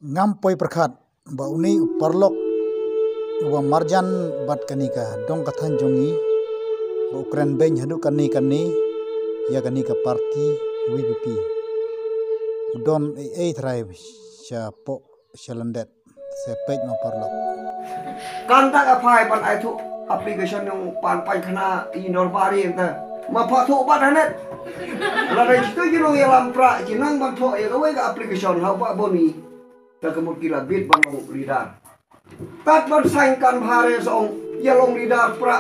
ngampoi perkhat ba uni uparlok wa marjan bat kanika dong kathan jongi ba ukran ben hadu kani ya kanika parti WPP udon ei thrai sha po shalandet sepej no parlok kan tak apai pan ai thu application yang pan khana inor bari enta ma pha thu bat hanet la dai tu jiro ya lampra jinang ban tho ya ga application ha ba boni ta kemut kila bit ban long lidar tat ban saing kan bhare song ya long lidar pra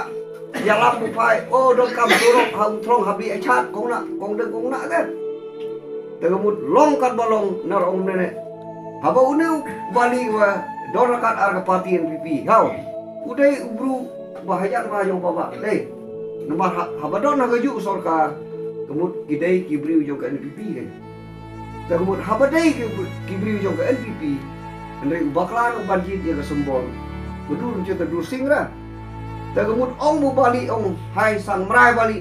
ya lam bu pai o do kam surok hang trong habi a chat kong na kan ta kemut long kan balong nar ong nene haba uneu bali wa dorakat arga parti NPP hau udai ubru bahayan bayong baba deh nomor habadon hagaju sorka kemut gidai kibriu jong ke NPP kan kemut habadai kibriu jong ke NPP andai ubaklan banjit ya ke sembol betul cerita dusing ra kemut ong bu bali ong hai sang merai bali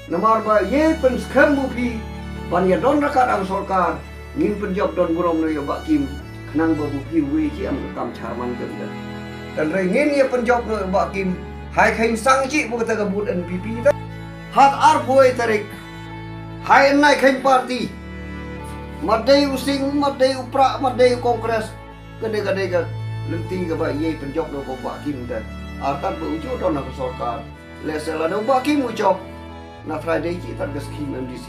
nomor ba ye pen skam bu pi ban ya don rakat ang sorka ngin penjob don burom no ya bakim nang babu kiwi ci am kam charman kan dan rengin ya penjob no bakim hai khain sang ci bu kata kabut NPP ta hak ar boy tarik hai nai khain parti madai using madai upra madai kongres gede ga lenti ga ba ye penjob no bakim ta artan bu ujo don na sarkar lesela no bakim ujo na friday ci tar ga scheme MDC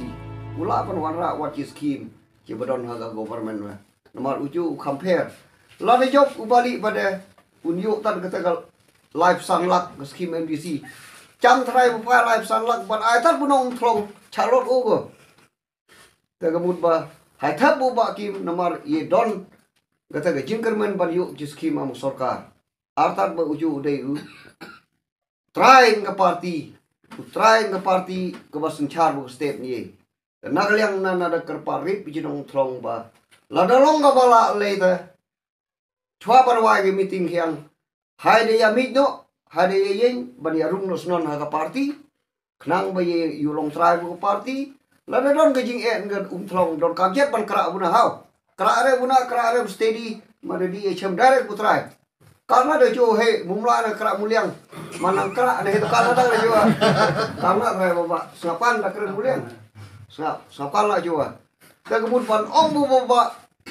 ula pan wanra what is scheme ci badon ha government wa nomor uju compare lada job ubali pada unjuk tan kata live sanglak scheme MDC jam try bupa live sanglak ban ai tan punong thlong chalot over ta gamut ba hai thap bu ba kim nomor ye don kata ga jingkerman ban yuk scheme am sarkar artat ba uju dei u try ke parti ke basen char bu step ni nagaliang na da kerparip jinong thlong ba lada long ka bala later chwa parwa ge meeting hiang hai de ya mit no hai de yen ban ya rum no snon ha ka party knang ba ye yu long trai bu party lada don ge jing en ge thlong don ka jet ban kra buna hau kra re steady ma de di chem direct bu trai karena de jo he mumla na kra muliang manang kra de to kana da jo karena re baba sapan da kra muliang sapan la jo ta kemud pan ong bu baba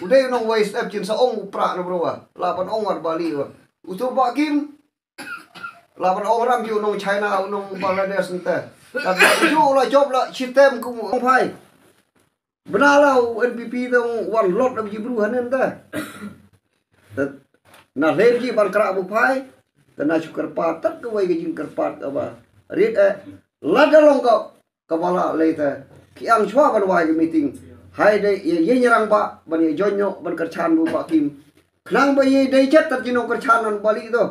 udah nong wais ep jin sa ong upra na bro lapan ong war bali wa utu bakim lapan ong ram ju nong China nong Bangladesh nte ta ju la job la sistem ku ong phai benala NPP dong wan lot na jibru hanen ta na le ji ban kra bu phai ta na chukar pat tat ko wai ge jin kar pat aba rit la da long ka bala le ta ki ang chwa ban wai ge meeting hai de ye nyerang ba ban ye jonyo ban kerchan bu bakim khnang ba ye de chat tat jino kerchan an bali do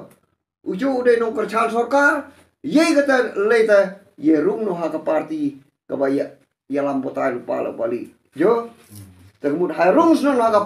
uju de no kerchan sarkar ye kata leta ye rum no ha ka parti ka ba ya lam botai lu pala bali jo tegmud hai rum no ha ka